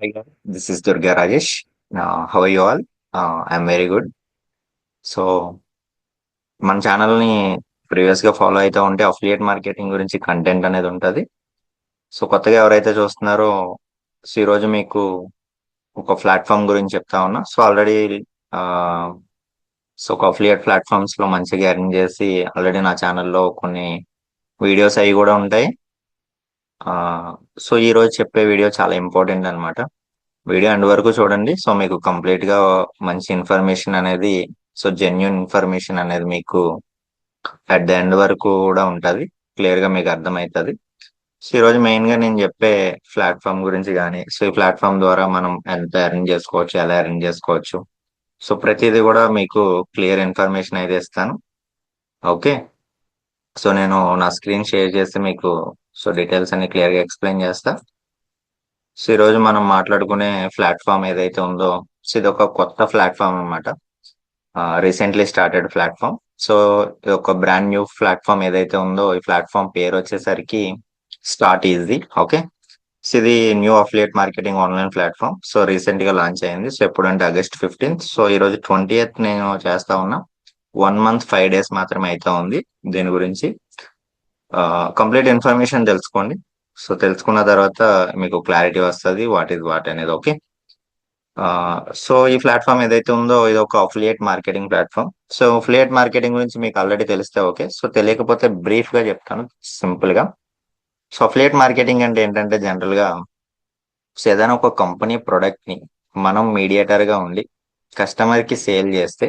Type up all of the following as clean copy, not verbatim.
Hi guys, this is Durga Rajesh. How are you all? I'm very good. So మన ఛానల్ని ప్రీవియస్గా follow అయితే ఉంటే అఫిలియేట్ మార్కెటింగ్ గురించి కంటెంట్ అనేది ఉంటుంది. సో కొత్తగా ఎవరైతే చూస్తున్నారో ఈరోజు మీకు ఒక ప్లాట్ఫామ్ గురించి చెప్తా ఉన్నా. సో ఆల్రెడీ ఒక అఫిలియేట్ ప్లాట్ఫామ్స్లో మంచిగా ఎర్న్ చేసి ఆల్రెడీ నా ఛానల్లో కొన్ని వీడియోస్ అవి కూడా ఉంటాయి. సో ఈరోజు చెప్పే వీడియో చాలా ఇంపార్టెంట్ అనమాట. వీడియో ఎండ్ వరకు చూడండి. సో మీకు కంప్లీట్ గా మంచి ఇన్ఫర్మేషన్ అనేది, సో జెన్యున్ ఇన్ఫర్మేషన్ అనేది మీకు అట్ ద ఎండ్ వరకు కూడా ఉంటది. క్లియర్ గా మీకు అర్థమవుతుంది. సో ఈరోజు మెయిన్ గా నేను చెప్పే ప్లాట్ఫామ్ గురించి కానీ, సో ఈ ప్లాట్ఫామ్ ద్వారా మనం ఎంత ఎర్న్ చేసుకోవచ్చు, ఎలా ఎర్న్ చేసుకోవచ్చు, సో ప్రతిదీ కూడా మీకు క్లియర్ ఇన్ఫర్మేషన్ అయితే ఇస్తాను. ఓకే. సో నేను నా స్క్రీన్ షేర్ చేసి మీకు సో డీటెయిల్స్ అన్ని క్లియర్ గా ఎక్స్ప్లెయిన్ చేస్తా. సో ఈ రోజు మనం మాట్లాడుకునే ప్లాట్ఫామ్ ఏదైతే ఉందో, సో ఇది ఒక కొత్త ప్లాట్ఫామ్ అన్నమాట. Recently started platform. సో ఇది ఒక బ్రాండ్ న్యూ ప్లాట్ఫామ్ ఏదైతే ఉందో, ఈ ప్లాట్ఫామ్ పేరు వచ్చేసరికి స్టార్ట్ ఈజీ. ఓకే. సో ఇది new affiliate marketing online platform. So recent గా లాంచ్ అయింది. సో ఎప్పుడంటే August 15th. సో ఈ రోజు 20th నేను చేస్తా ఉన్నా. 1 month 5 days మాత్రమే అయితే ఉంది దీని గురించి. కంప్లీట్ ఇన్ఫర్మేషన్ తెలుసుకోండి. సో తెలుసుకున్న తర్వాత మీకు క్లారిటీ వస్తుంది వాట్ ఈస్ వాట్ అనేది. ఓకే. సో ఈ ప్లాట్ఫామ్ ఏదైతే ఉందో ఇది ఒక affiliate marketing platform. So affiliate marketing గురించి మీకు ఆల్రెడీ తెలిస్తే ఓకే. సో తెలియకపోతే బ్రీఫ్ గా చెప్తాను సింపుల్ గా. సో అఫిలియేట్ మార్కెటింగ్ అంటే ఏంటంటే జనరల్ గా సో ఏదైనా ఒక కంపెనీ ప్రొడక్ట్ ని మనం మీడియేటర్ గా ఉండి కస్టమర్ కి సేల్ చేస్తే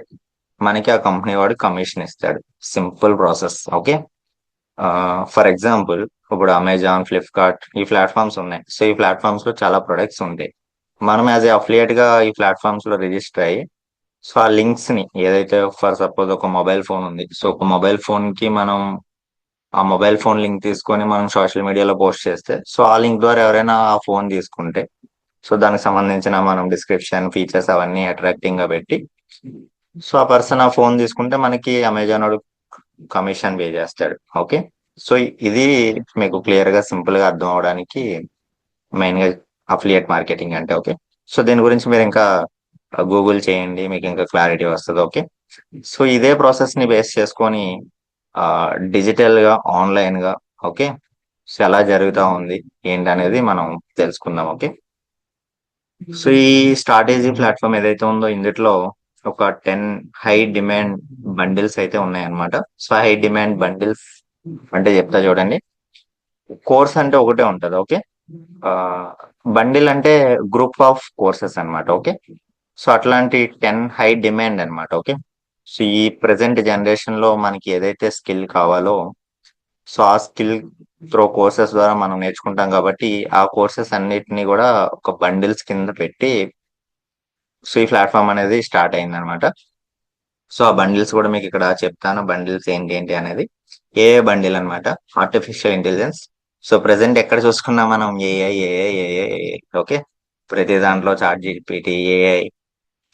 మనకి ఆ కంపెనీ వాడు కమిషన్ ఇస్తాడు. Simple process. Okay. For example ఇప్పుడు అమెజాన్, ఫ్లిప్కార్ట్ ఈ ప్లాట్ఫామ్స్ ఉన్నాయి. సో ఈ ప్లాట్ఫామ్స్ లో చాలా ప్రొడక్ట్స్ ఉంటాయి. మనం యాజ్ ఏ అఫిలియేట్ గా ఈ ప్లాట్ఫామ్స్ లో రిజిస్టర్ అయ్యి సో ఆ లింక్స్ ని ఏదైతే ఫర్ సపోజ్ ఒక మొబైల్ ఫోన్ ఉంది. సో ఒక మొబైల్ ఫోన్ కి మనం ఆ మొబైల్ ఫోన్ లింక్ తీసుకొని మనం సోషల్ మీడియాలో పోస్ట్ చేస్తే సో ఆ లింక్ ద్వారా ఎవరైనా ఆ ఫోన్ తీసుకుంటే సో దానికి సంబంధించిన మనం డిస్క్రిప్షన్ ఫీచర్స్ అవన్నీ అట్రాక్టింగ్ గా పెట్టి సో ఆ పర్సన్ ఆ ఫోన్ తీసుకుంటే మనకి అమెజాన్ వాడు కమిషన్ పే చేస్తాడు. ఓకే. సో ఇది మీకు క్లియర్ గా సింపుల్ గా అర్థం అవడానికి మెయిన్ గా అఫిలియేట్ మార్కెటింగ్ అంటే. ఓకే. సో దీని గురించి మీరు ఇంకా గూగుల్ చేయండి, మీకు ఇంకా క్లారిటీ వస్తుంది. ఓకే. సో ఇదే ప్రాసెస్ ని బేస్ చేసుకొని డిజిటల్ గా ఆన్లైన్ గా ఓకే సో ఎలా జరుగుతా ఉంది ఏంటనేది మనం తెలుసుకుందాం. ఓకే. సో ఈ స్ట్రాటజీ ప్లాట్ఫామ్ ఏదైతే ఉందో ఇందులో ఒక 10 హై డిమాండ్ బండిల్స్ అయితే ఉన్నాయన్నమాట. సో హై డిమాండ్ బండిల్స్ అంటే చెప్తా చూడండి. కోర్స్ అంటే ఒకటే ఉంటది. ఓకే. బండిల్ అంటే గ్రూప్ ఆఫ్ కోర్సెస్ అన్నమాట. ఓకే. సో అట్లాంటి 10 హై డిమాండ్ అన్నమాట. ఓకే. సో ఈ ప్రెసెంట్ జనరేషన్ లో మనకి ఏదైతే స్కిల్ కావాలో సో ఆ స్కిల్ త్రో కోర్సెస్ ద్వారా మనం నేర్చుకుంటాం కాబట్టి ఆ కోర్సెస్ అన్నిటిని కూడా ఒక బండిల్స్ కింద పెట్టి సో ఈ ప్లాట్ఫామ్ అనేది స్టార్ట్ అయింది అనమాట. సో ఆ బండిల్స్ కూడా మీకు ఇక్కడ చెప్తాను. బండిల్స్ ఏంటి ఏంటి అనేది. ఏ బండిల్ అన్నమాట ఆర్టిఫిషియల్ ఇంటెలిజెన్స్. సో ప్రెసెంట్ ఎక్కడ చూసుకున్నా మనం ఏఐ ఏఐ ఏఐ ఓకే. ప్రతి దాంట్లో చాట్ జీపీటీ ఏఐ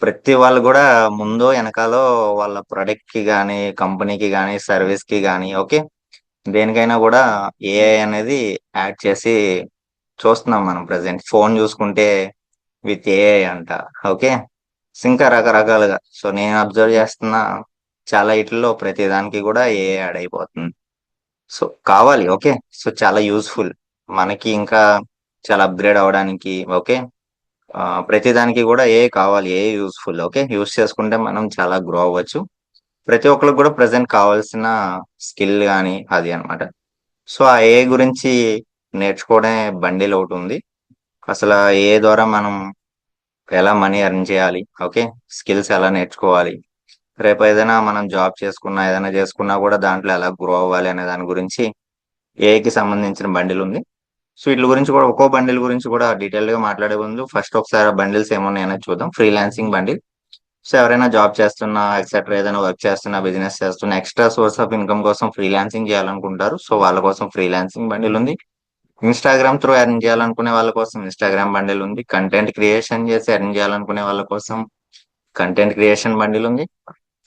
ప్రతి వాళ్ళు కూడా ముందో వెనకాలో వాళ్ళ ప్రొడక్ట్ కి కానీ కంపెనీకి కానీ సర్వీస్ కి కానీ ఓకే దేనికైనా కూడా ఏఐ అనేది యాడ్ చేసి చూస్తున్నాం మనం. ప్రెసెంట్ ఫోన్ చూసుకుంటే విత్ ఏఐ అంట. ఓకే. ఇంకా రకరకాలుగా సో నేను అబ్జర్వ్ చేస్తున్న చాలా ఇట్లలో ప్రతి దానికి కూడా ఏఐ యాడ్ అయిపోతుంది. సో కావాలి. ఓకే. సో చాలా యూస్ఫుల్ మనకి ఇంకా చాలా అప్గ్రేడ్ అవ్వడానికి. ఓకే. ప్రతి దానికి కూడా ఏ కావాలి, ఏ యూస్ఫుల్. ఓకే. యూస్ చేసుకుంటే మనం చాలా గ్రో అవ్వచ్చు. ప్రతి ఒక్కరికి కూడా ప్రజెంట్ కావాల్సిన స్కిల్ కానీ అది అన్నమాట. సో ఆ ఏ గురించి నేర్చుకోవడమే బండిల్ ఒకటి ఉంది. అసలు ఆ ఏ ద్వారా మనం ఎలా మనీ ఎర్న్ చేయాలి, ఓకే, స్కిల్స్ ఎలా నేర్చుకోవాలి, రేపు ఏదైనా మనం జాబ్ చేసుకున్నా ఏదైనా చేసుకున్నా కూడా దాంట్లో ఎలా గ్రో అవ్వాలి అనే దాని గురించి ఏఐకి సంబంధించిన బండిల్ ఉంది. సో వీటి గురించి కూడా ఒక్కో బండిల్ గురించి కూడా డీటెయిల్ గా మాట్లాడే ముందు ఫస్ట్ ఒకసారి బండిల్స్ ఏమున్నాయనేది చూద్దాం. Freelancing bundle. సో ఎవరైనా జాబ్ చేస్తున్నా ఎక్సెట్రా ఏదైనా వర్క్ చేస్తున్నా బిజినెస్ చేస్తున్నా ఎక్స్ట్రా సోర్స్ ఆఫ్ ఇన్కమ్ కోసం ఫ్రీలాన్సింగ్ చేయాలనుకుంటారు. సో వాళ్ళ కోసం ఫ్రీలాన్సింగ్ బండిల్ ఉంది. ఇన్స్టాగ్రామ్ త్రూ ఎర్న్ చేయాలనుకునే వాళ్ళ కోసం ఇన్స్టాగ్రామ్ బండిల్ ఉంది. కంటెంట్ క్రియేషన్ చేసి ఎర్న్ చేయాలనుకునే వాళ్ళ కోసం కంటెంట్ క్రియేషన్ బండిల్ ఉంది.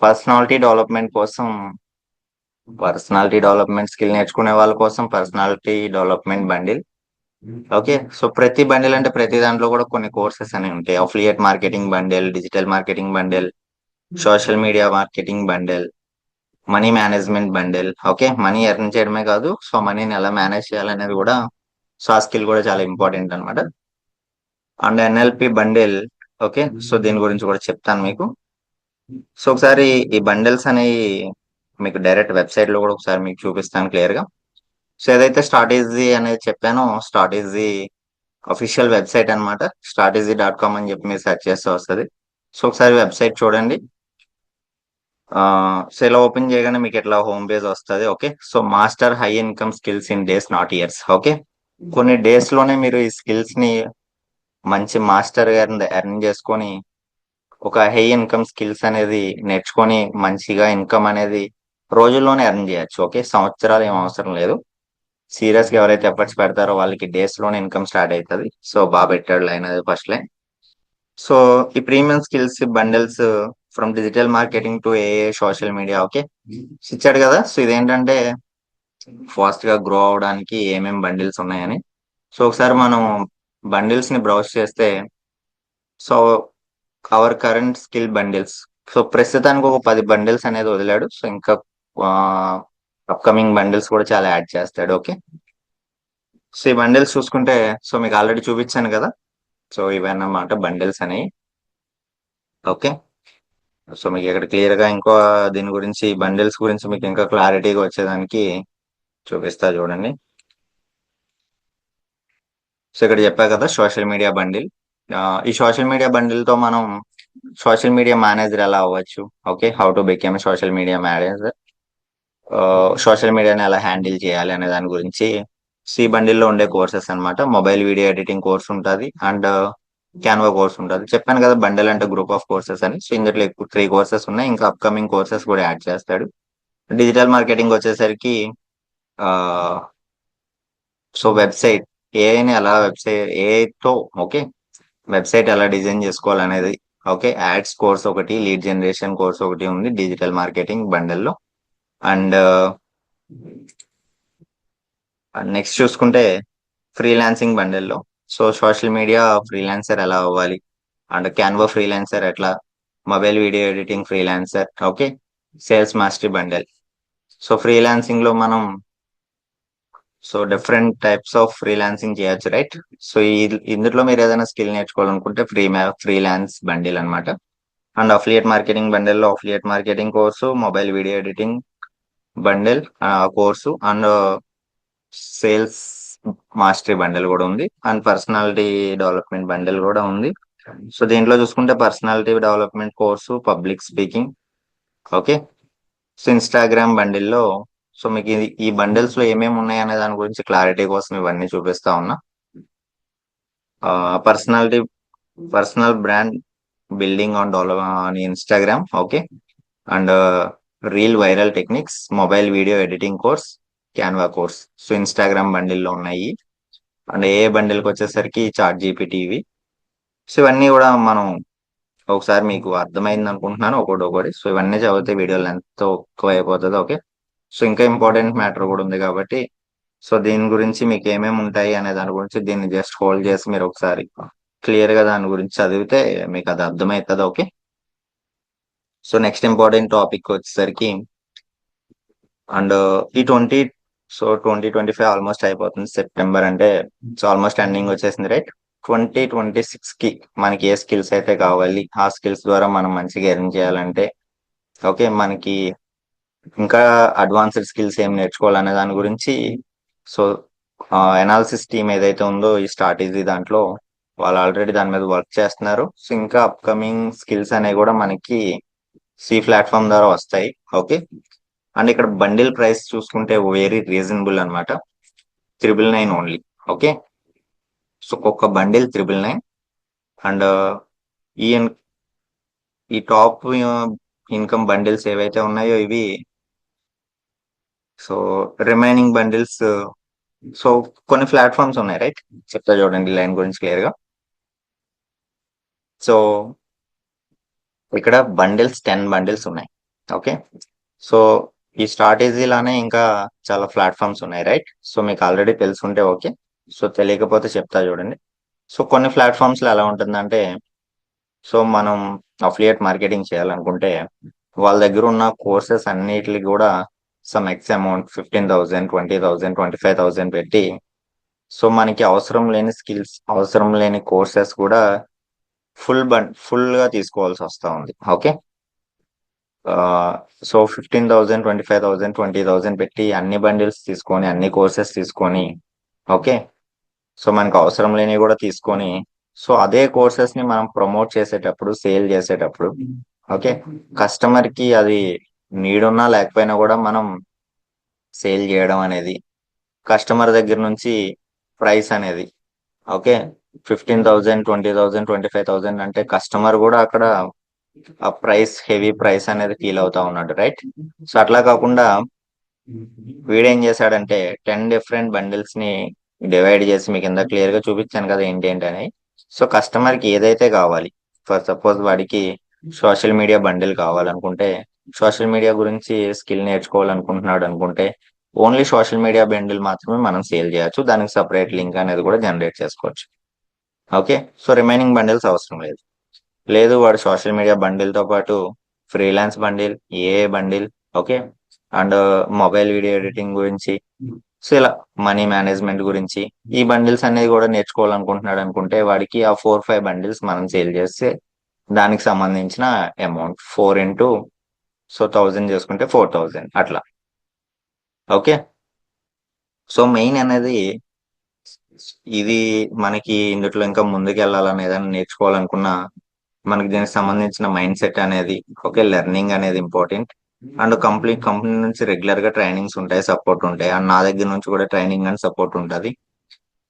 పర్సనాలిటీ డెవలప్మెంట్ కోసం పర్సనాలిటీ డెవలప్మెంట్ స్కిల్ నేర్చుకునే వాళ్ళ కోసం personality development bundle. Okay. So ప్రతి బండిల్ అంటే ప్రతి దాంట్లో కూడా కొన్ని కోర్సెస్ అనేవి ఉంటాయి. Affiliate marketing bundle, digital marketing bundle, social media marketing bundle, money management bundle. Okay. Money earn చేయడమే కాదు, సో మనీని ఎలా మేనేజ్ చేయాలనేది కూడా, సో ఆ స్కిల్ కూడా చాలా ఇంపార్టెంట్ అనమాట. And NLP bundle. Okay. So దీని గురించి కూడా చెప్తాను మీకు. సో ఒకసారి ఈ బండెల్స్ అనేవి మీకు డైరెక్ట్ వెబ్సైట్ లో కూడా ఒకసారి మీకు చూపిస్తాను క్లియర్ గా. సో ఏదైతే స్టార్ట్ ఈజీ అనేది చెప్పానో, స్టార్ట్ ఈజీ అఫీషియల్ వెబ్సైట్ అన్నమాట. starteasy.com అని చెప్పి మీరు సెర్చ్ చేస్తే వస్తుంది. సో ఒకసారి వెబ్సైట్ చూడండి. సో ఇలా ఓపెన్ చేయగానే మీకు ఇట్లా హోమ్ పేజ్ వస్తుంది. Okay. So master high income skills in days not years. Okay. కొన్ని డేస్ లోనే మీరు ఈ స్కిల్స్ ని మంచి మాస్టర్ గారిని ఎర్న్ చేసుకొని ఒక హై ఇన్కమ్ స్కిల్స్ అనేది నేర్చుకొని మంచిగా ఇన్కమ్ అనేది రోజుల్లోనే ఎర్న్ చేయొచ్చు. ఓకే. సంవత్సరాలు ఏం అవసరం లేదు. సీరియస్ గా ఎవరైతే ఎఫర్ట్స్ పెడతారో వాళ్ళకి డేస్ లోనే ఇన్కమ్ స్టార్ట్ అవుతుంది. సో బాగా పెట్టాడు లైన్, అది ఫస్ట్ లైన్. సో ఈ premium skills bundles from digital marketing to ఏఏ సోషల్ మీడియా. ఓకే. ఇచ్చాడు కదా. సో ఇదేంటంటే ఫాస్ట్ గా గ్రో అవడానికి ఏమేమి బండిల్స్ ఉన్నాయని. సో ఒకసారి మనం బండిల్స్ ని బ్రౌజ్ చేస్తే, so our current skill bundles. So ప్రస్తుతానికి ఒక 10 బండిల్స్ అనేది వదిలాడు. సో ఇంకా అప్కమింగ్ బండిల్స్ కూడా చాలా యాడ్ చేస్తాడు. ఓకే. సో ఈ బండిల్స్ చూసుకుంటే, సో మీకు ఆల్రెడీ చూపించాను కదా. సో ఇవన్నమాట బండిల్స్ అనేవి. ఓకే. సో మీకు ఇక్కడ క్లియర్ గా ఇంకో దీని గురించి, బండిల్స్ గురించి మీకు ఇంకా క్లారిటీగా వచ్చేదానికి చూపిస్తా చూడండి. సో ఇక్కడ చెప్పా కదా సోషల్ మీడియా బండిల్. ఈ సోషల్ మీడియా బండిల్ తో మనం సోషల్ మీడియా మేనేజర్ ఎలా అవ్వచ్చు. Okay. How to become social media manager, social మీడియాని ఎలా హ్యాండిల్ చేయాలి అనే దాని గురించి సి బండిల్లో ఉండే కోర్సెస్ అన్నమాట. మొబైల్ వీడియో ఎడిటింగ్ కోర్స్ ఉంటుంది అండ్ క్యాన్వా కోర్స్ ఉంటుంది. చెప్పాను కదా బండిల్ అంటే గ్రూప్ ఆఫ్ కోర్సెస్ అని. సో ఇందులో 3 కోర్సెస్ ఉన్నాయి. ఇంకా అప్కమింగ్ కోర్సెస్ కూడా యాడ్ చేస్తాడు. డిజిటల్ మార్కెటింగ్ వచ్చేసరికి ఆ సో వెబ్సైట్, ఏఐని ఎలా వెబ్సైట్ ఏఐతో, ఓకే, వెబ్సైట్ ఎలా డిజైన్ చేసుకోవాలనేది. ఓకే. యాడ్స్ కోర్స్ ఒకటి, లీడ్ జనరేషన్ కోర్స్ ఒకటి ఉంది డిజిటల్ మార్కెటింగ్ బండిల్లో. అండ్ నెక్స్ట్ చూసుకుంటే ఫ్రీలాన్సింగ్ బండిల్లో, సో సోషల్ మీడియా ఫ్రీలాన్సర్ ఎలా అవ్వాలి, అండ్ క్యాన్వా ఫ్రీలాన్సర్ ఎట్లా, mobile video editing freelancer. Okay. Sales mastery bundle. So freelancing లో మనం so different types of freelancing చేయొచ్చు, రైట్. సో ఇందులో మీరు ఏదైనా స్కిల్ నేర్చుకోవాలనుకుంటే ఫ్రీలాన్స్ బండిల్ అన్నమాట. అండ్ అఫిలియేట్ మార్కెటింగ్ బండిల్లో affiliate marketing course, mobile video editing bundle course, and sales mastery bundle కూడా ఉంది. అండ్ పర్సనాలిటీ డెవలప్మెంట్ బండిల్ కూడా ఉంది. సో దీంట్లో చూసుకుంటే personality development course, public speaking. Okay. So Instagram బండిల్లో, సో మీకు ఈ బండిల్స్ లో ఏమేమి ఉన్నాయి అనే దాని గురించి క్లారిటీ కోసం ఇవన్నీ చూపిస్తా ఉన్నా. Personality, personal brand building on develop on Instagram. Okay. And reel viral techniques, mobile video editing course, Canva course. So Instagram బండిల్లో ఉన్నాయి. అండ్ ఏ బండిల్కి వచ్చేసరికి చాట్ జీపీటీ ఇవి. సో ఇవన్నీ కూడా మనం ఒకసారి మీకు అర్థమైంది అనుకుంటున్నాను ఒకటి ఒకటి. సో ఇవన్నీ చదివితే వీడియోలు ఎంతో ఎక్కువ అయిపోతుంది. ఓకే. సో ఇంకా ఇంపార్టెంట్ మ్యాటర్ కూడా ఉంది కాబట్టి, సో దీని గురించి మీకు ఏమేమి ఉంటాయి అనే దాని గురించి దీన్ని జస్ట్ హోల్డ్ చేసి మీరు ఒకసారి క్లియర్ గా దాని గురించి చదివితే మీకు అది అర్థమవుతుంది. Okay. So next important topic వచ్చేసరికి, అండ్ ఈ సో 2025 ఆల్మోస్ట్ అయిపోతుంది. సెప్టెంబర్ అంటే సో ఆల్మోస్ట్ ఎండింగ్ వచ్చేసింది, రైట్. 2026 కి మనకి ఏ స్కిల్స్ అయితే కావాలి, ఆ స్కిల్స్ ద్వారా మనం మంచిగా ఎర్న్ చేయాలంటే, ఓకే, మనకి ఇంకా అడ్వాన్స్డ్ స్కిల్స్ ఏం నేర్చుకోవాలనే దాని గురించి, సో ఎనాలిసిస్ టీమ్ ఏదైతే ఉందో ఈ స్ట్రాటజీ దాంట్లో వాళ్ళు ఆల్రెడీ దాని మీద వర్క్ చేస్తున్నారు. సో ఇంకా అప్కమింగ్ స్కిల్స్ అనేవి కూడా మనకి సి ప్లాట్ఫామ్ ద్వారా వస్తాయి. ఓకే. అండ్ ఇక్కడ బండిల్ ప్రైస్ చూసుకుంటే వెరీ రీజనబుల్ అనమాట. 999 ఓన్లీ. ఓకే. సో ఒక్క బండిల్ 999. అండ్ ఈ ఈ టాప్ ఇన్కమ్ బండిల్స్ ఏవైతే ఉన్నాయో ఇవి, సో రిమైనింగ్ బండిల్స్, సో కొన్ని ప్లాట్ఫామ్స్ ఉన్నాయి, రైట్. చెప్తా చూడండి లైన్ గురించి క్లియర్ గా. సో ఇక్కడ బండిల్స్ 10 బండిల్స్ ఉన్నాయి. ఓకే. సో ఈ స్ట్రాటజీలోనే ఇంకా చాలా ప్లాట్ఫామ్స్ ఉన్నాయి, రైట్. సో మీకు ఆల్రెడీ తెలుసుంటే ఓకే. సో తెలియకపోతే చెప్తా చూడండి. సో కొన్ని ప్లాట్ఫామ్స్లో ఎలా ఉంటుందంటే, సో మనం అఫిలియేట్ మార్కెటింగ్ చేయాలనుకుంటే వాళ్ళ దగ్గర ఉన్న కోర్సెస్ అన్నిటికి కూడా సమ్ ఎక్స్ అమౌంట్ 15,000 20,000 25,000 పెట్టి, సో మనకి అవసరం లేని స్కిల్స్, అవసరం లేని కోర్సెస్ కూడా ఫుల్ గా తీసుకోవాల్సి వస్తా ఉంది. ఓకే. సో 15,000 25,000 20,000 పెట్టి అన్ని బండిల్స్ తీసుకొని అన్ని కోర్సెస్ తీసుకొని, ఓకే, సో మనకు అవసరం లేనివి కూడా తీసుకొని, సో అదే కోర్సెస్ ని మనం ప్రమోట్ చేసేటప్పుడు, సేల్ చేసేటప్పుడు, ఓకే, కస్టమర్ కి అది నీడ్ ఉన్నా లేకపోయినా కూడా మనం సేల్ చేయడం అనేది, కస్టమర్ దగ్గర నుంచి ప్రైస్ అనేది, ఓకే, 15,000 20,000 25,000 అంటే కస్టమర్ కూడా అక్కడ ఆ ప్రైస్, హెవీ ప్రైస్ అనేది ఫీల్ అవుతా ఉన్నాడు, రైట్? సో అట్లా కాకుండా వీడేం చేశాడంటే 10 డిఫరెంట్ బండిల్స్ ని డివైడ్ చేసి, మీకు కింద క్లియర్ గా చూపించాను కదా ఏంటి ఏంటి అని. సో కస్టమర్ కి ఏదైతే కావాలి, ఫర్ సపోజ్ వాడికి సోషల్ మీడియా బండిల్ కావాలనుకుంటే, సోషల్ మీడియా గురించి స్కిల్ నేర్చుకోవాలనుకుంటున్నాడు అనుకుంటే ఓన్లీ సోషల్ మీడియా బండిల్ మాత్రమే మనం సేల్ చేయొచ్చు. దానికి సపరేట్ లింక్ అనేది కూడా జనరేట్ చేసుకోవచ్చు. ఓకే. సో రిమైనింగ్ బండిల్స్ అవసరం లేదు. లేదు వాడు సోషల్ మీడియా బండిల్ తో పాటు ఫ్రీలాన్స్ బండిల్, ఏఏ bundle, okay, and mobile video editing గురించి, సో ఇలా మనీ మేనేజ్మెంట్ గురించి ఈ బండిల్స్ అనేది కూడా నేర్చుకోవాలనుకుంటున్నాడు అనుకుంటే వాడికి ఆ 4-5 బండిల్స్ మనం సేల్ చేస్తే దానికి సంబంధించిన అమౌంట్ 4 సో 1,000 చేసుకుంటే 4,000 అట్లా. ఓకే. సో మెయిన్ అనేది ఇది. మనకి ఇందులో ఇంకా ముందుకు వెళ్ళాలని ఏదైనా నేర్చుకోవాలనుకున్నా మనకి దీనికి సంబంధించిన మైండ్ సెట్ అనేది, ఓకే, లెర్నింగ్ అనేది ఇంపార్టెంట్. అండ్ కంప్లీట్ కంపెనీ నుంచి రెగ్యులర్ గా ట్రైనింగ్స్ ఉంటాయి, సపోర్ట్ ఉంటాయి, అండ్ నా దగ్గర నుంచి కూడా ట్రైనింగ్ అండ్ సపోర్ట్ ఉంటుంది,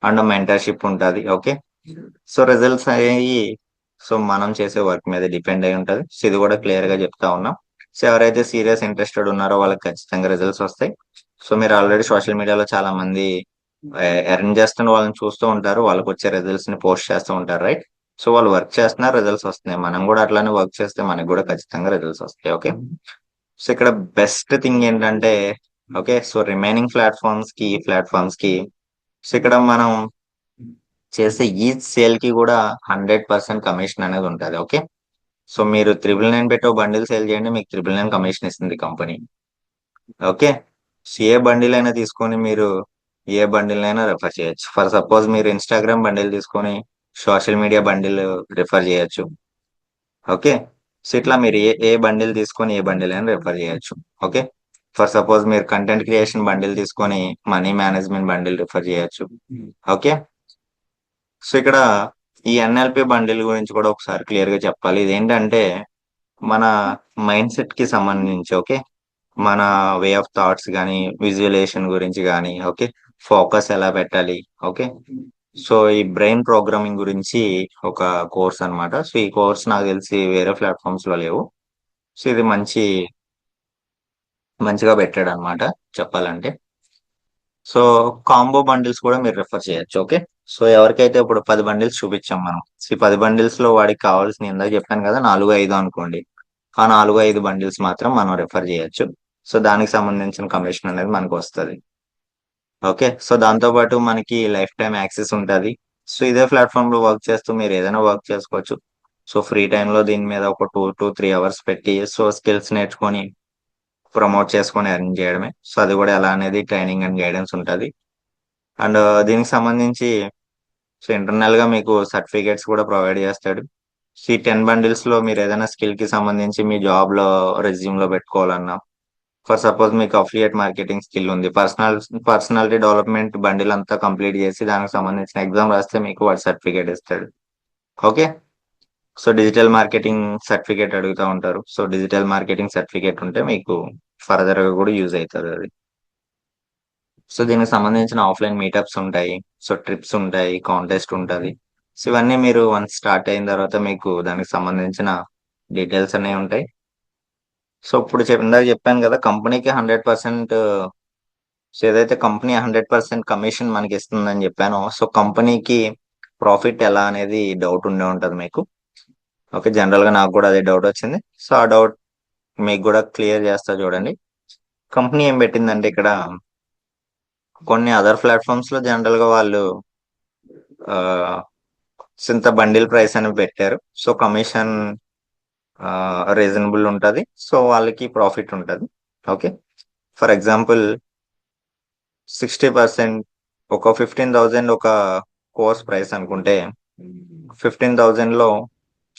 అండ్ మెంటర్షిప్ ఉంటుంది. ఓకే. సో రిజల్ట్స్ అయ్యి, సో మనం చేసే వర్క్ మీద డిపెండ్ అయి ఉంటుంది. సో ఇది కూడా క్లియర్ గా చెప్తా ఉన్నాం. సో ఎవరైతే సీరియస్ ఇంట్రెస్టెడ్ ఉన్నారో వాళ్ళకి ఖచ్చితంగా రిజల్ట్స్ వస్తాయి. సో మీరు ఆల్రెడీ సోషల్ మీడియాలో చాలా మంది ఎర్న్ చేస్తున్న వాళ్ళని చూస్తూ ఉంటారు, వాళ్ళకి వచ్చే రిజల్ట్స్ ని పోస్ట్ చేస్తూ ఉంటారు, రైట్? సో వాళ్ళు వర్క్ చేస్తున్నారు, రిజల్ట్స్ వస్తున్నాయి. మనం కూడా అట్లానే వర్క్ చేస్తే మనకు కూడా ఖచ్చితంగా రిజల్ట్స్ వస్తాయి. ఓకే. సో ఇక్కడ బెస్ట్ థింగ్ ఏంటంటే, ఓకే, సో రిమైనింగ్ ప్లాట్ఫామ్స్ కి, ఈ ప్లాట్ఫామ్స్ కి, సో ఇక్కడ మనం చేసే ఈచ్ సేల్ కి కూడా 100% కమిషన్ అనేది ఉంటుంది. ఓకే. సో మీరు 999 పెట్టి ఒక బండిల్ సేల్ చేయండి, మీకు 999 కమిషన్ ఇస్తుంది కంపెనీ. ఓకే. సో ఏ బండిల్ అయినా తీసుకొని మీరు ఏ బండిల్ అయినా రెఫర్ చేయొచ్చు. ఫర్ సపోజ్ మీరు ఇన్స్టాగ్రామ్ బండిల్ తీసుకొని సోషల్ మీడియా బండిల్ రిఫర్ చేయొచ్చు. ఓకే. సో ఇట్లా మీరు ఏ ఏ బండిల్ తీసుకొని ఏ బండిల్ అయినా రిఫర్ చేయొచ్చు. ఓకే. ఫర్ సపోజ్ మీరు కంటెంట్ క్రియేషన్ బండిల్ తీసుకొని మనీ మేనేజ్మెంట్ బండిల్ రిఫర్ చేయొచ్చు. ఓకే. సో ఇక్కడ ఈ ఎన్ఎల్పి బండిల్ గురించి కూడా ఒకసారి క్లియర్ గా చెప్పాలి. ఇదేంటంటే మన మైండ్ సెట్ కి సంబంధించి, ఓకే, మన వే ఆఫ్ థాట్స్ కానీ, విజువలేషన్ గురించి కానీ, ఓకే, ఫోకస్ ఎలా పెట్టాలి, ఓకే, సో ఈ బ్రెయిన్ ప్రోగ్రామింగ్ గురించి ఒక కోర్స్ అన్నమాట. సో ఈ కోర్స్ నాకు తెలిసి వేరే ప్లాట్ఫామ్స్ లో లేవు. సో ఇది మంచిగా పెట్టాడు అనమాట చెప్పాలంటే. సో కాంబో బండిల్స్ కూడా మీరు రిఫర్ చేయొచ్చు. ఓకే. సో ఎవరికైతే ఇప్పుడు 10 బండిల్స్ చూపించాం మనం, సో ఈ 10 బండిల్స్ లో వాడికి కావాల్సిన, ఇందాక చెప్పాను కదా 4-5 అనుకోండి, ఆ 4-5 బండిల్స్ మాత్రం మనం రిఫర్ చేయొచ్చు. సో దానికి సంబంధించిన కమిషన్ అనేది మనకు వస్తుంది. ఓకే. సో దాంతో పాటు మనకి లైఫ్ టైం యాక్సెస్ ఉంటుంది. సో ఇదే ప్లాట్ఫామ్ లో వర్క్ చేస్తూ మీరు ఏదైనా వర్క్ చేసుకోవచ్చు. సో ఫ్రీ లో దీని మీద ఒక 2 to 3 hours పెట్టి సో స్కిల్స్ నేర్చుకొని ప్రమోట్ చేసుకొని ఎర్న్ చేయడమే. సో అది కూడా ఎలా అనేది ట్రైనింగ్ అండ్ గైడెన్స్ ఉంటుంది. అండ్ దీనికి సంబంధించి సో ఇంటర్నల్ గా మీకు సర్టిఫికేట్స్ కూడా ప్రొవైడ్ చేస్తాడు. సో ఈ 10 బండిల్స్ లో మీరు ఏదైనా స్కిల్ కి సంబంధించి మీ జాబ్ లో రెజ్యూమ్ లో పెట్టుకోవాలన్నా, ఫర్ సపోజ్ మీకు అఫిలియేట్ మార్కెటింగ్ స్కిల్ ఉంది, పర్సనాలిటీ డెవలప్మెంట్ బండిల్ అంతా కంప్లీట్ చేసి దానికి సంబంధించిన ఎగ్జామ్ రాస్తే మీకు వాడు సర్టిఫికేట్ ఇస్తాడు. Okay. So digital marketing certificate అడుగుతూ ఉంటారు. సో డిజిటల్ మార్కెటింగ్ సర్టిఫికేట్ ఉంటే మీకు ఫర్దర్ గా కూడా యూజ్ అవుతుంది అది. సో దీనికి సంబంధించిన ఆఫ్లైన్ మీటప్స్ ఉంటాయి, సో ట్రిప్స్ ఉంటాయి, కాంటెస్ట్ ఉంటుంది. సో ఇవన్నీ మీరు వన్స్ స్టార్ట్ అయిన తర్వాత మీకు దానికి సంబంధించిన డీటెయిల్స్ అనేవి ఉంటాయి. సో ఇప్పుడు ఇందాక చెప్పాను కదా కంపెనీకి 100%, సో ఏదైతే కంపెనీ 100% కమిషన్ మనకి ఇస్తుందని చెప్పానో, సో కంపెనీకి ప్రాఫిట్ ఎలా అనేది డౌట్ ఉండే ఉంటది మీకు. ఓకే. జనరల్ గా నాకు కూడా అదే డౌట్ వచ్చింది. సో ఆ డౌట్ మీకు కూడా క్లియర్ చేస్తా చూడండి. కంపెనీ ఏం పెట్టిందంటే ఇక్కడ కొన్ని అదర్ ప్లాట్ఫామ్స్ లో జనరల్ గా వాళ్ళు ఇంత బండిల్ ప్రైస్ అని పెట్టారు. సో కమిషన్ రీజనబుల్ ఉంటుంది. సో వాళ్ళకి ప్రాఫిట్ ఉంటుంది. ఓకే, ఫర్ ఎగ్జాంపుల్ 60%, ఒక 15,000 ఒక కోర్స్ ప్రైస్ అనుకుంటే 15,000 లో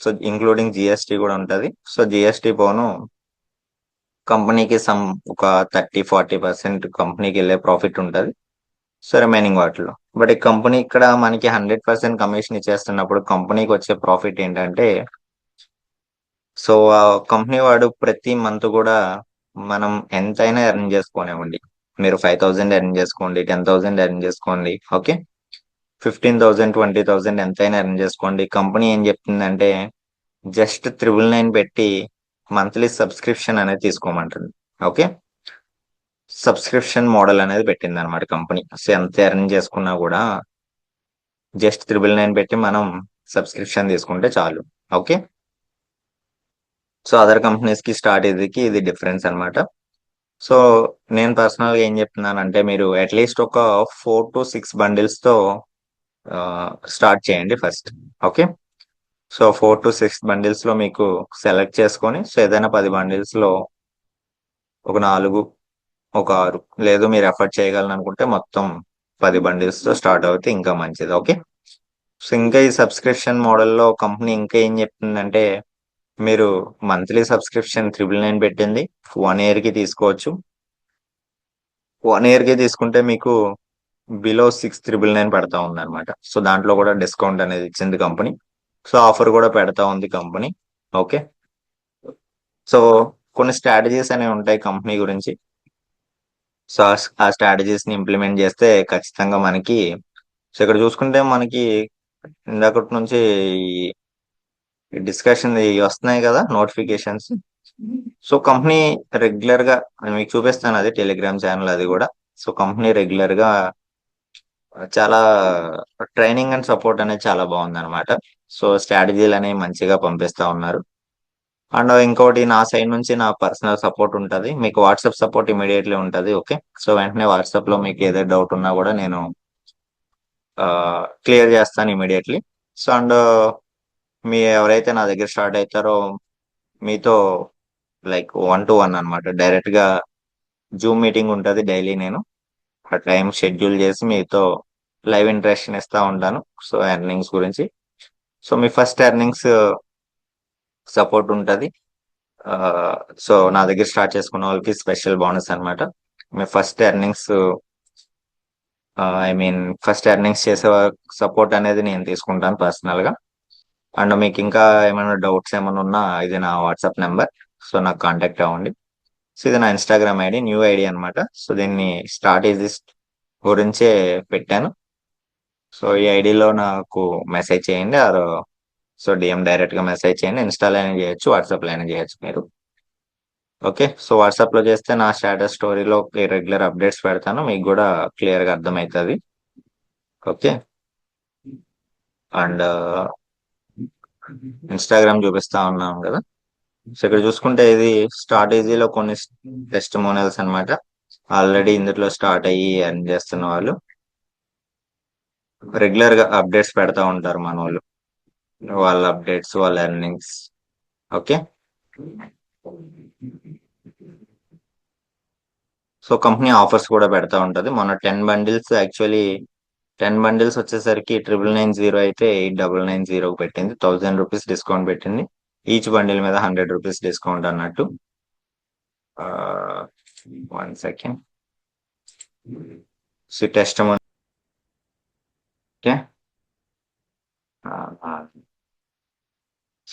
సో ఇంక్లూడింగ్ జిఎస్టీ కూడా ఉంటుంది. సో జిఎస్టీ పోను కంపెనీకి ఒక 30-40% కంపెనీకి వెళ్ళే ప్రాఫిట్ ఉంటుంది. సో రిమైనింగ్ వాటిలో బట్ ఈ కంపెనీ ఇక్కడ మనకి 100% కమిషన్ ఇచ్చేస్తున్నప్పుడు కంపెనీకి వచ్చే ప్రాఫిట్ ఏంటంటే, సో ఆ కంపెనీ వాడు ప్రతి మంత్ కూడా మనం ఎంతైనా ఎర్న్ చేసుకోనివ్వండి. మీరు 5,000 ఎర్న్ చేసుకోండి, 10,000 ఎర్న్ చేసుకోండి, ఓకే, 15,000, 20,000 ఎంతైనా ఎర్న్ చేసుకోండి. కంపెనీ ఏం చెప్తుందంటే జస్ట్ 999 పెట్టి మంత్లీ సబ్స్క్రిప్షన్ అనేది తీసుకోమంటుంది. ఓకే, సబ్స్క్రిప్షన్ మోడల్ అనేది పెట్టింది అనమాట కంపెనీ. సో ఎంత ఎర్న్ చేసుకున్నా కూడా జస్ట్ 999 పెట్టి మనం సబ్స్క్రిప్షన్ తీసుకుంటే చాలు. ఓకే, సో అదర్ కంపెనీస్ కి స్టార్ట్ ఇది డిఫరెన్స్ అనమాట. సో నేను పర్సనల్ గా ఏం చెప్తున్నానంటే మీరు అట్లీస్ట్ ఒక 4 to 6 బండిల్స్ తో స్టార్ట్ చేయండి first. Okay, so 4 to 6 bundles లో మీకు సెలెక్ట్ చేసుకొని, సో ఏదైనా 10 బండిల్స్ లో ఒక 4, ఒక 6, లేదు మీరు ఎఫర్ట్ చేయగలను అనుకుంటే మొత్తం 10 బండిల్స్ తో స్టార్ట్ అవుతే ఇంకా మంచిది. ఓకే, సో ఇంకా ఈ సబ్స్క్రిప్షన్ మోడల్లో కంపెనీ ఇంకా ఏం చెప్తుందంటే మీరు మంత్లీ సబ్స్క్రిప్షన్ 999 పెట్టింది 1 year కి తీసుకోవచ్చు. 1 year కి తీసుకుంటే మీకు బిలో 6,999 పడతా ఉంది అనమాట. సో దాంట్లో కూడా డిస్కౌంట్ అనేది ఇచ్చింది కంపెనీ. సో ఆఫర్ కూడా పెడతా ఉంది కంపెనీ. ఓకే, సో కొన్ని స్ట్రాటజీస్ అనేవి ఉంటాయి కంపెనీ గురించి. సో ఆ స్ట్రాటజీస్ ని ఇంప్లిమెంట్ చేస్తే ఖచ్చితంగా మనకి, సో ఇక్కడ చూసుకుంటే మనకి ఇందాకటి నుంచి డిస్కషన్ వస్తున్నాయి కదా నోటిఫికేషన్స్. సో కంపెనీ రెగ్యులర్ గా నేను మీకు చూపిస్తాను, అది టెలిగ్రామ్ ఛానల్ అది కూడా. సో కంపెనీ రెగ్యులర్ గా చాలా ట్రైనింగ్ అండ్ సపోర్ట్ అనేది చాలా బాగుంది అనమాట. సో స్ట్రాటజీలు అనేవి మంచిగా పంపిస్తా ఉన్నారు. అండ్ ఇంకోటి నా సైడ్ నుంచి నా పర్సనల్ సపోర్ట్ ఉంటుంది. మీకు వాట్సాప్ సపోర్ట్ ఇమీడియట్లీ ఉంటుంది. ఓకే, సో వెంటనే వాట్సాప్ లో మీకు ఏదైనా డౌట్ ఉన్నా కూడా నేను క్లియర్ చేస్తాను ఇమీడియట్లీ. సో అండ్ మీ ఎవరైతే నా దగ్గర స్టార్ట్ అవుతారో మీతో లైక్ 1-to-1 అనమాట, డైరెక్ట్ గా జూమ్ మీటింగ్ ఉంటుంది డైలీ. నేను ఆ టైం షెడ్యూల్ చేసి మీతో లైవ్ ఇంట్రాక్షన్ ఇస్తా ఉంటాను. సో ఎర్నింగ్స్ గురించి, సో మీ ఫస్ట్ ఎర్నింగ్స్ సపోర్ట్ ఉంటుంది. సో నా దగ్గర స్టార్ట్ చేసుకున్న వాళ్ళకి స్పెషల్ బోనస్ అన్నమాట. మీ ఫస్ట్ ఎర్నింగ్స్ ఫస్ట్ ఎర్నింగ్స్ చేసే సపోర్ట్ అనేది నేను తీసుకుంటాను పర్సనల్ గా. అండ్ మీకు ఇంకా ఏమైనా డౌట్స్ ఏమైనా ఉన్నా ఇది నా వాట్సాప్ నెంబర్. సో నాకు కాంటాక్ట్ అవ్వండి. సో ఇది నా ఇన్స్టాగ్రామ్ ఐడి, న్యూ ఐడి అన్నమాట. సో దీన్ని స్టార్ట్ గురించే పెట్టాను. సో ఈ ఐడిలో నాకు మెసేజ్ చేయండి, ఆర్ సో డిఎం డైరెక్ట్ గా మెసేజ్ చేయండి. ఇన్స్టాలో అయినా చేయొచ్చు, వాట్సాప్ లో అయినా చేయొచ్చు మీరు. ఓకే, సో వాట్సాప్ లో చేస్తే నా స్టేటస్ స్టోరీలో రెగ్యులర్ అప్డేట్స్ పెడతాను, మీకు కూడా క్లియర్ గా అర్థమవుతుంది. ఓకే, అండ్ ఇన్స్టాగ్రామ్ చూపిస్తా ఉన్నాం కదా. సో ఇక్కడ చూసుకుంటే ఇది స్టార్ట్ ఈజీలో కొన్ని టెస్టిమోనియల్స్ అన్నమాట. ఆల్రెడీ ఇందులో స్టార్ట్ అయ్యి ఎర్న్ చేస్తున్న వాళ్ళు రెగ్యులర్ గా అప్డేట్స్ పెడతా ఉంటారు మన వాళ్ళు, వాళ్ళ అప్డేట్స్, వాళ్ళ earnings. Okay, so company offers కూడా పెడతా ఉంటది. మొన్న 10 బండిల్స్, యాక్చువల్లీ 10 బండిల్స్ వచ్చేసరికి 999 అయితే 8,990 పెట్టింది. 1,000 రూపీస్ డిస్కౌంట్ పెట్టింది. ఈచ్ బండిల్ మీద 100 రూపీస్ డిస్కౌంట్ అన్నట్టు. 1 second, so test. Okay,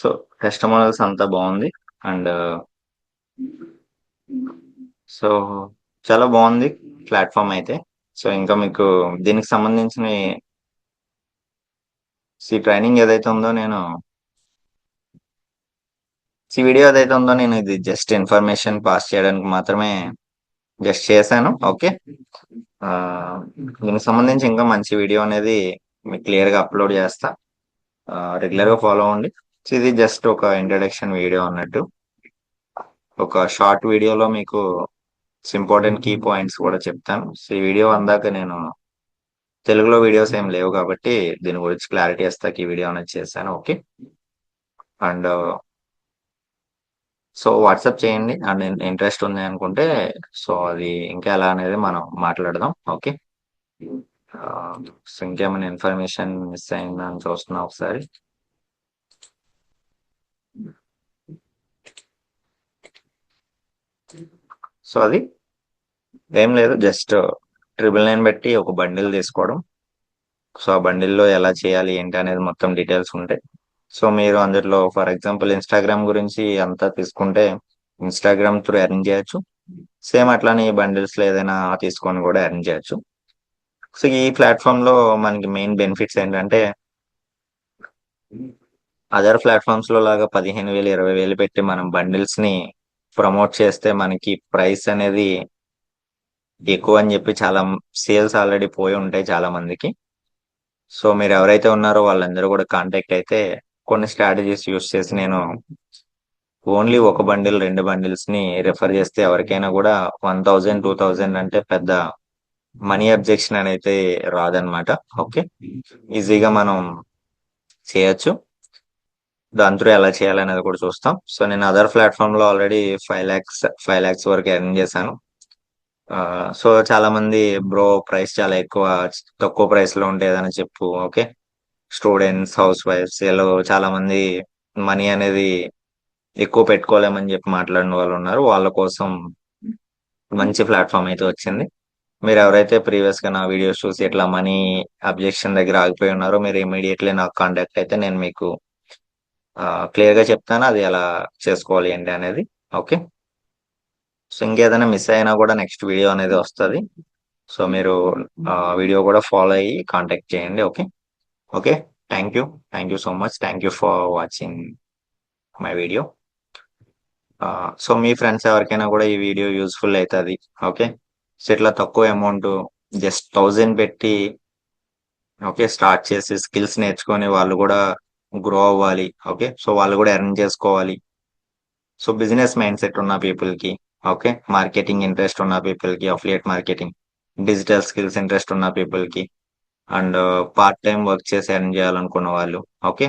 so testimonials అంతా బాగుంది. అండ్ సో చాలా బాగుంది ప్లాట్ఫామ్ అయితే. సో ఇంకా మీకు దీనికి సంబంధించిన ట్రైనింగ్ ఏదైతే ఉందో నేను వీడియో ఏదైతే ఉందో నేను ఇది జస్ట్ ఇన్ఫర్మేషన్ పాస్ చేయడానికి మాత్రమే జస్ట్ చేశాను. ఓకే, ఆ, దీనికి సంబంధించి ఇంకా మంచి వీడియో అనేది మీకు క్లియర్ గా అప్లోడ్ చేస్తా. రెగ్యులర్ గా ఫాలో అవ్వండి. సో ఇది జస్ట్ ఒక ఇంట్రడక్షన్ వీడియో అన్నట్టు. ఒక షార్ట్ వీడియోలో మీకు ఇంపార్టెంట్ కీ పాయింట్స్ కూడా చెప్తాను. సో ఈ వీడియో అందాక నేను తెలుగులో వీడియోస్ ఏం లేవు కాబట్టి దీని గురించి క్లారిటీ ఇస్తాక ఈ వీడియో అనేది చేశాను. ఓకే. అండ్ సో వాట్సాప్ చేయండి అండ్ ఇంట్రెస్ట్ ఉంది అనుకుంటే సో అది ఇంకా ఎలా అనేది మనం మాట్లాడదాం. ఓకే. సో ఇంకేమైనా ఇన్ఫర్మేషన్ మిస్ అయిందని చూస్తున్నా ఒకసారి. సో అది ఏం లేదు, జస్ట్ 999 పెట్టి ఒక బండిల్ తీసుకోవడం. సో ఆ బండిల్లో ఎలా చేయాలి ఏంటి అనేది మొత్తం డీటెయిల్స్ ఉంటాయి. సో మీరు అందులో ఫర్ ఎగ్జాంపుల్ ఇన్స్టాగ్రామ్ గురించి అంతా తీసుకుంటే ఇన్స్టాగ్రామ్ త్రూ ఎర్న్ చేయొచ్చు. సేమ్ అట్లానే ఈ బండిల్స్ లో ఏదైనా తీసుకొని కూడా ఎర్న్ చేయొచ్చు. సో ఈ ప్లాట్ఫామ్ లో మనకి మెయిన్ బెనిఫిట్స్ ఏంటంటే అదర్ ప్లాట్ఫామ్స్ లో లాగా 15,000 20,000 పెట్టి మనం బండిల్స్ ని ప్రమోట్ చేస్తే మనకి ప్రైస్ అనేది ఎక్కువ అని చెప్పి చాలా సేల్స్ ఆల్రెడీ పోయి ఉంటాయి చాలా మందికి. సో మీరు ఎవరైతే ఉన్నారో వాళ్ళందరూ కూడా కాంటాక్ట్ అయితే కొన్ని స్ట్రాటజీస్ యూస్ చేసి నేను ఓన్లీ ఒక బండిల్ 2 బండిల్స్ ని రెఫర్ చేస్తే ఎవరికైనా కూడా 1,000 2,000 అంటే పెద్ద మనీ అబ్జెక్షన్ అనేది రాదనమాట. ఓకే. ఈజీగా మనం చేయొచ్చు. దాని త్రూ ఎలా చేయాలనేది కూడా చూస్తాం. సో నేను అదర్ ప్లాట్ఫామ్ లో ఆల్రెడీ 5 lakhs వరకు ఎర్న్ చేశాను. సో చాలా మంది బ్రో ప్రైస్ చాలా ఎక్కువ, తక్కువ ప్రైస్ లో ఉంటే ఏదైనా చెప్పు. ఓకే. స్టూడెంట్స్, హౌస్ వైఫ్స్ ఇలా చాలా మంది మనీ అనేది ఎక్కువ పెట్టుకోలేమని చెప్పి మాట్లాడిన వాళ్ళు ఉన్నారు. వాళ్ళ కోసం మంచి ప్లాట్ఫామ్ అయితే వచ్చింది. మీరు ఎవరైతే ప్రీవియస్ గా నా వీడియోస్ చూసి ఇట్లా మనీ అబ్జెక్షన్ దగ్గర ఆగిపోయి ఉన్నారో మీరు ఇమీడియట్లీ నాకు కాంటాక్ట్ అయితే నేను మీకు క్లియర్ గా చెప్తాను అది ఎలా చేసుకోవాలి ఏంటి అనేది. ఓకే. సో ఇంకేదైనా మిస్ అయినా కూడా నెక్స్ట్ వీడియో అనేది వస్తుంది. సో మీరు వీడియో కూడా ఫాలో అయ్యి కాంటాక్ట్ చేయండి. Okay. Okay. Thank you. Thank you so much. Thank you for watching my video. So me friends ఎవరికైనా కూడా ఈ వీడియో యూస్ఫుల్ అవుతుంది. ఓకే. సో ఇట్లా తక్కువ అమౌంట్ జస్ట్ 1,000 పెట్టి ఓకే స్టార్ట్ చేసి స్కిల్స్ నేర్చుకొని వాళ్ళు కూడా గ్రో అవ్వాలి. ఓకే. సో వాళ్ళు కూడా ఎర్న్ చేసుకోవాలి. సో బిజినెస్ మైండ్ సెట్ ఉన్న పీపుల్ కి, ఓకే, మార్కెటింగ్ ఇంట్రెస్ట్ ఉన్న పీపుల్ కి, affiliate marketing, digital skills interest ఉన్న పీపుల్ కి, అండ్ పార్ట్ టైం వర్క్ చేసి ఎర్న్ చేయాలనుకున్న వాళ్ళు, ఓకే,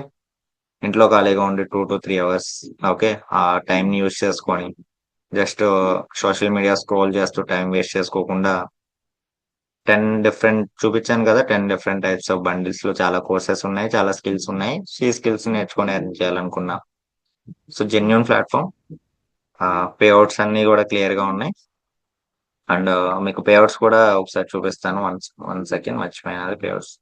ఇంట్లో ఖాళీగా ఉండి 2 to 3 hours, ఓకే, ఆ టైం ని యూజ్ చేసుకొని జస్ట్ సోషల్ మీడియా స్క్రోల్ చేస్తూ టైం వేస్ట్ చేసుకోకుండా 10 డిఫరెంట్ చూపించాను కదా, 10 డిఫరెంట్ టైప్స్ ఆఫ్ బండిల్స్ లో చాలా కోర్సెస్ ఉన్నాయి, చాలా స్కిల్స్ ఉన్నాయి. ఈ స్కిల్స్ నేర్చుకొని ఎర్న్ చేయాలనుకున్నా సో జెన్యున్ ప్లాట్ఫామ్. పేఅవుట్స్ అన్ని కూడా క్లియర్ గా ఉన్నాయి. అండ్ మీకు పేఅవుట్స్ కూడా ఒకసారి చూపిస్తాను. వన్ సెకండ్, మర్చిపోయినది పేఅవుట్స్.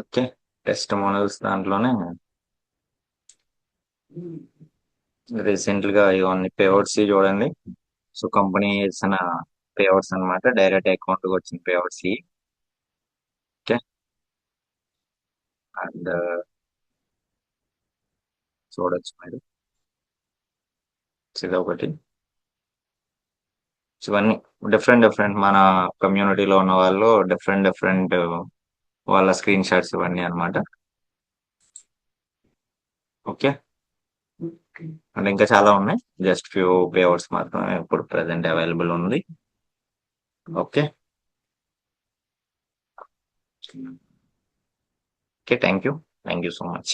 ఓకే. టెస్ట్ మోడల్స్ దాంట్లోనే రీసెంట్ గా ఇవన్నీ పేఅవుట్స్ చూడండి. సో కంపెనీ ఇచ్చిన పేఅవుట్స్ అన్నమాట, డైరెక్ట్ అకౌంట్ కి వచ్చిన పేఅవుట్స్. ఓకే. అండ్ చూడొచ్చు మీరు. ఇది ఒకటి. సో ఇవన్నీ డిఫరెంట్ డిఫరెంట్ మన కమ్యూనిటీలో ఉన్న వాళ్ళు డిఫరెంట్ డిఫరెంట్ వాళ్ళ స్క్రీన్ షాట్స్ ఇవన్నీ అన్నమాట. ఓకే. అండ్ ఇంకా చాలా ఉన్నాయి, జస్ట్ ఫ్యూ పేఅవుట్స్ మాత్రమే ఇప్పుడు ప్రెసెంట్ అవైలబుల్ ఉంది. Okay. Okay. Thank you. Thank you so much.